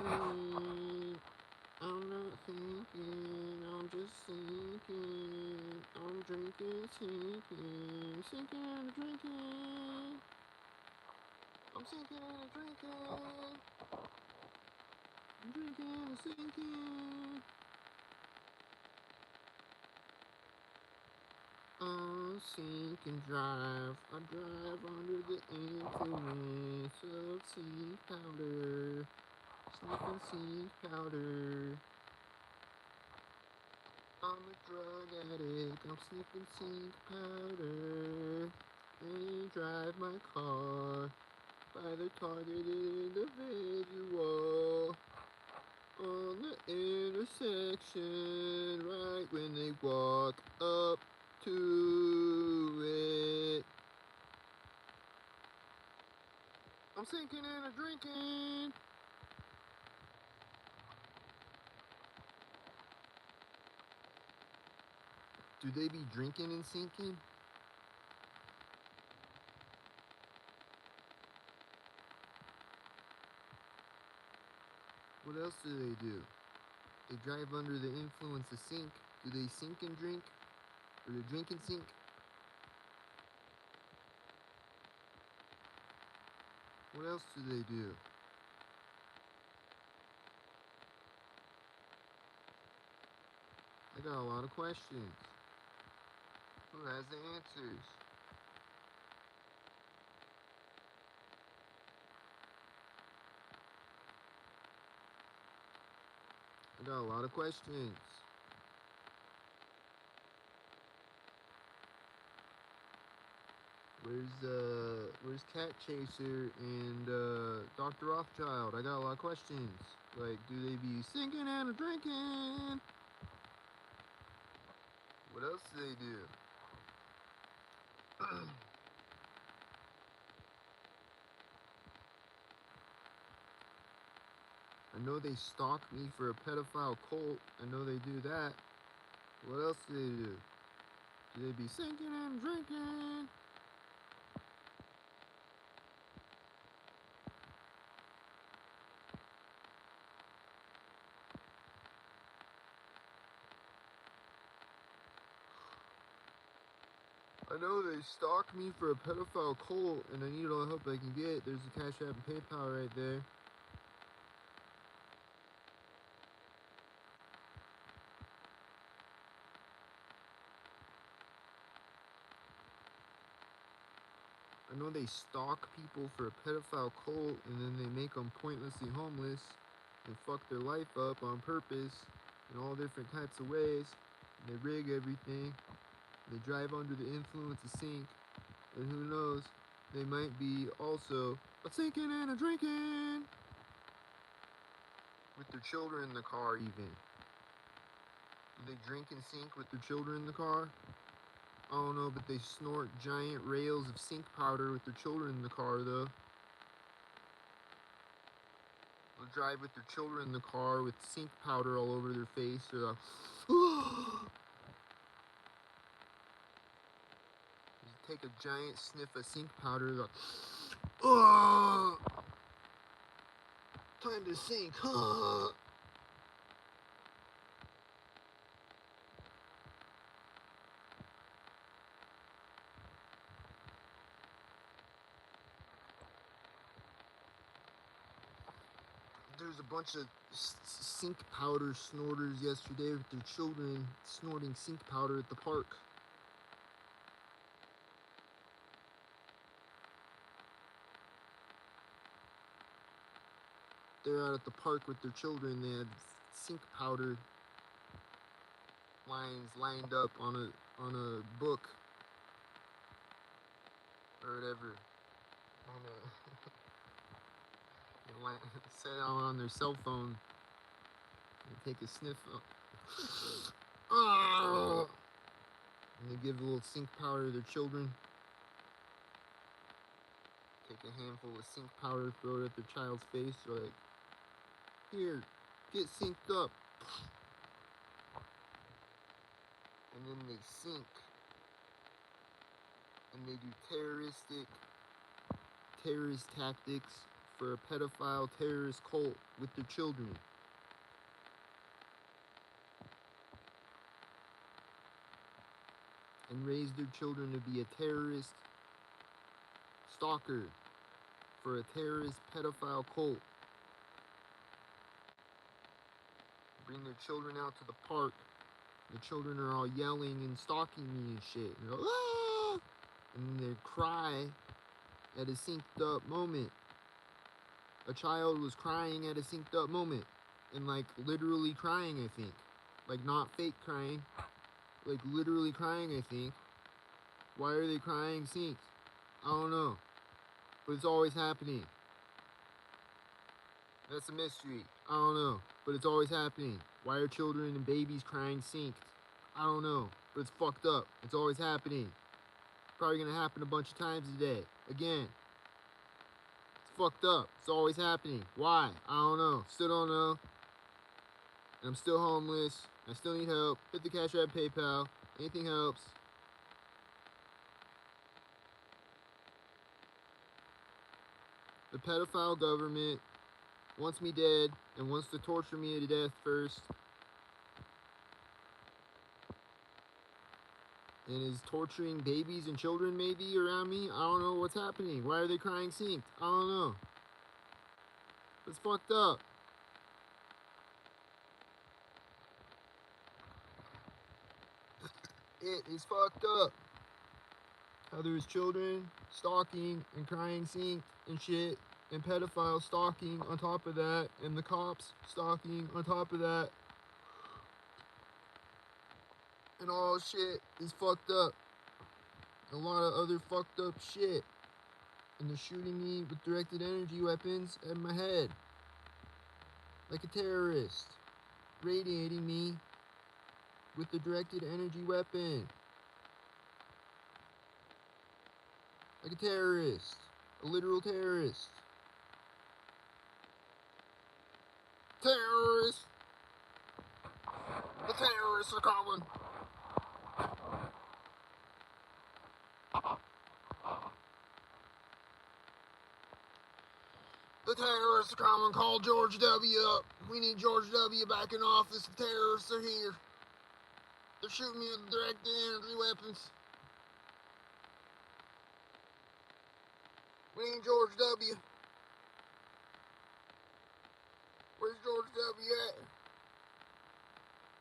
thinking. I'm not thinking, I'm just sinking. I'm drinking, sinking, sinking and drinking. I'm sinking and drinking. I'm drinking and sinking. Sink and drive. I drive under the influence of sink powder. Sniffing sink powder. I'm a drug addict. I'm sniffing sink powder. And drive my car by the targeted individual on the intersection right when they walk up to it. I'm sinking and a drinking. Do they be drinking and sinking? What else do they do? They drive under the influence of sink. Do they sink and drink? Or they drink and sink? What else do they do? I got a lot of questions. Who has the answers? I got a lot of questions. Where's Cat Chaser and Dr. Rothschild? I got a lot of questions. Like, do they be sinking and drinking? What else do they do? I know they stalk me for a pedophile cult. I know they do that. What else do they do? Do they be sinking and drinking? I know they stalk me for a pedophile cult, and I need all the help I can get. There's a Cash App and PayPal right there. I know they stalk people for a pedophile cult, and then they make them pointlessly homeless and fuck their life up on purpose in all different types of ways. And they rig everything. They drive under the influence of sink, and who knows, they might be also a sinking and a drinking with their children in the car. Even do they drink and sink with their children in the car? I don't know, but they snort giant rails of sink powder with their children in the car, though. They'll drive with their children in the car with sink powder all over their face. They're like, take a giant sniff of sink powder. They're like, oh, time to sink. There's a bunch of sink powder snorters yesterday with their children snorting sink powder at the park. They're out at the park with their children. They had sink powder lines lined up on a book or whatever. On a set on their cell phone and take a sniff. And they give a little sink powder to their children. Take a handful of sink powder, throw it at their child's face. They're like, here, get synced up. And then they sink. And they do terrorist tactics for a pedophile terrorist cult with their children. And raise their children to be a terrorist stalker for a terrorist pedophile cult. Bring their children out to the park. The children are all yelling and stalking me and shit. And, ah! And they cry at a synced up moment. A child was crying at a synced up moment. And like literally crying, I think. Like not fake crying. Like literally crying, I think. Why are they crying synced? I don't know. But it's always happening. That's a mystery. I don't know. But it's always happening. Why are children and babies crying synced? I don't know. But it's fucked up. It's always happening. Probably gonna happen a bunch of times today. Again. It's fucked up. It's always happening. Why? I don't know. Still don't know. And I'm still homeless. I still need help. Hit the Cash App, PayPal. Anything helps. The pedophile government wants me dead and wants to torture me to death first. And is torturing babies and children maybe around me. I don't know what's happening. Why are they crying synced? I don't know. It's fucked up. It is fucked up. How there's children stalking and crying synced and shit. And pedophiles stalking on top of that. And the cops stalking on top of that. And all shit is fucked up. A lot of other fucked up shit. And they're shooting me with directed energy weapons at my head. Like a terrorist. Radiating me with the directed energy weapon. Like a terrorist. A literal terrorist. Terrorists! The terrorists are coming! The terrorists are coming! Call George W. up! We need George W. back in office. The terrorists are here. They're shooting me with directed energy weapons. We need George W. Where's George W. at?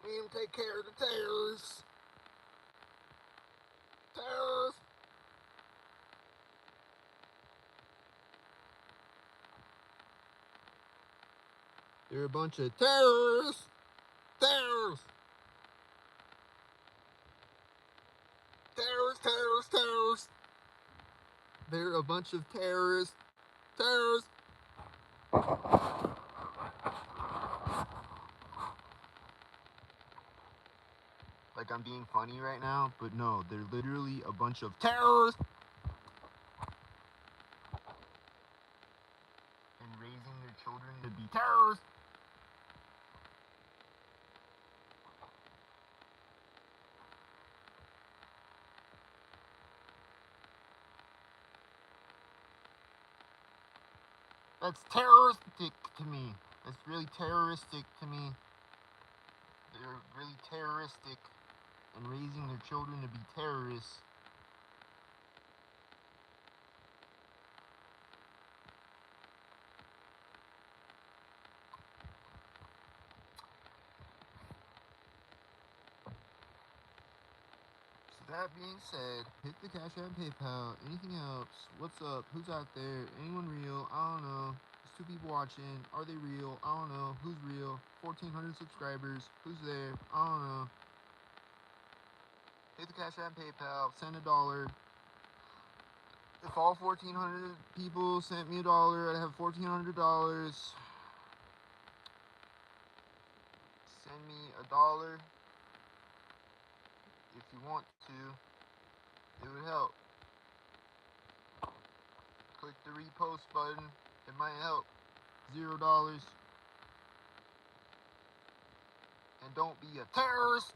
We need him to take care of the terrorists. Terrorists! They're a bunch of terrorists! Terrorists! Terrorists, terrorists, terrorists! They're a bunch of terrorists. Terrorists! Like I'm being funny right now, but no, they're literally a bunch of terrorists! And raising their children to be terrorists! That's terroristic to me. That's really terroristic to me. They're really terroristic and raising their children to be terrorists. So that being said, hit the Cash App, PayPal, anything helps. What's up? Who's out there? Anyone real? I don't know. There's 2 people watching. Are they real? I don't know. Who's real? 1,400 subscribers. Who's there? I don't know. Hit the Cash App, PayPal, send $1. If all 1,400 people sent me $1, I'd have $1,400. Send me $1 if you want to. It would help. Click the repost button. It might help. $0. And don't be a terrorist.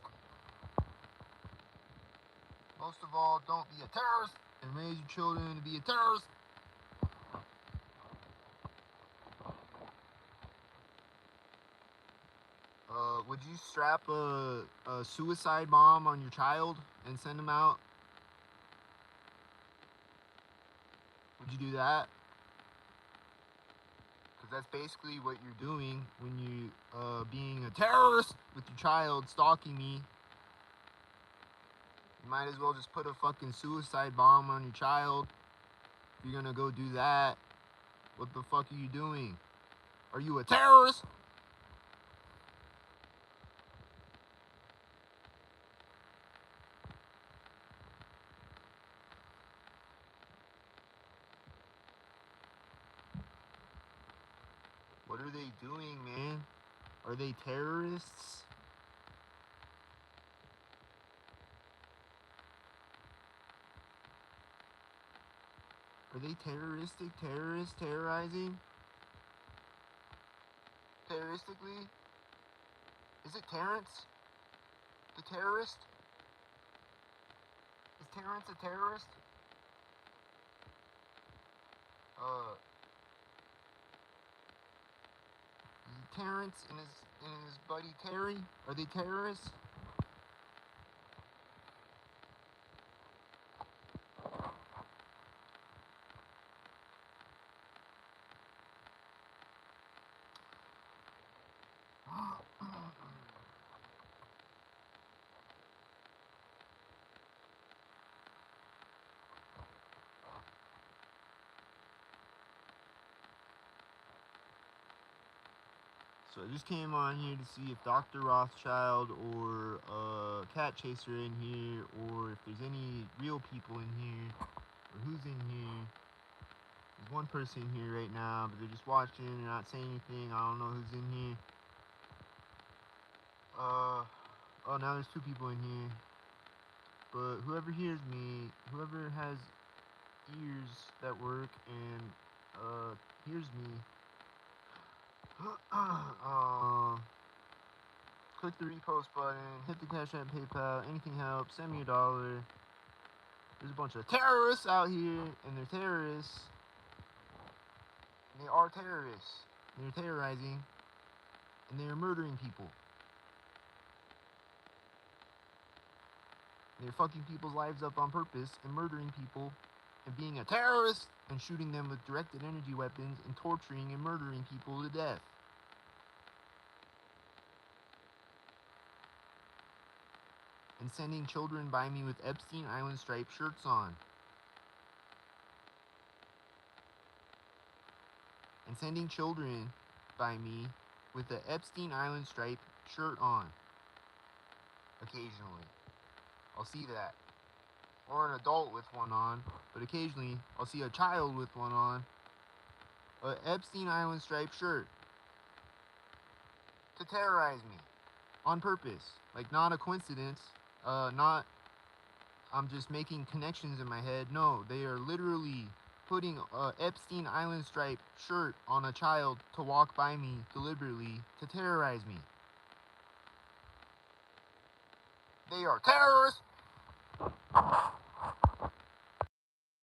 Most of all, don't be a terrorist. And raise your children to be a terrorist. Would you strap a suicide bomb on your child and send him out? Would you do that? Because that's basically what you're doing when you being a terrorist with your child stalking me. You might as well just put a fucking suicide bomb on your child. If you're gonna go do that, what the fuck are you doing? Are you a terrorist? What are they doing, man? Are they terrorists? Are they terrorists terrorizing? Terroristically? Is it Terrence? The terrorist? Is Terrence a terrorist? Is Terrence and his buddy Terry? Are they terrorists? So I just came on here to see if Dr. Rothschild or Cat Chaser in here, or if there's any real people in here, or who's in here. There's one person here right now, but they're just watching, they're not saying anything. I don't know who's in here. Oh, now there's 2 people in here. But whoever hears me, whoever has ears that work and hears me, click the repost button, hit the Cash App, PayPal, anything helps, send me $1. There's a bunch of terrorists out here, and they're terrorists. And they are terrorists. They're terrorizing, and they're murdering people. They're fucking people's lives up on purpose and murdering people and being a terrorist and shooting them with directed energy weapons and torturing and murdering people to death. And sending children by me with Epstein Island striped shirts on. And sending children by me with the Epstein Island striped shirt on. Occasionally. I'll see that. Or an adult with one on, but occasionally I'll see a child with one on. An Epstein Island striped shirt. To terrorize me. On purpose. Like, not a coincidence. Not, I'm just making connections in my head. No, they are literally putting a Epstein Island striped shirt on a child to walk by me deliberately to terrorize me. They are terrorists!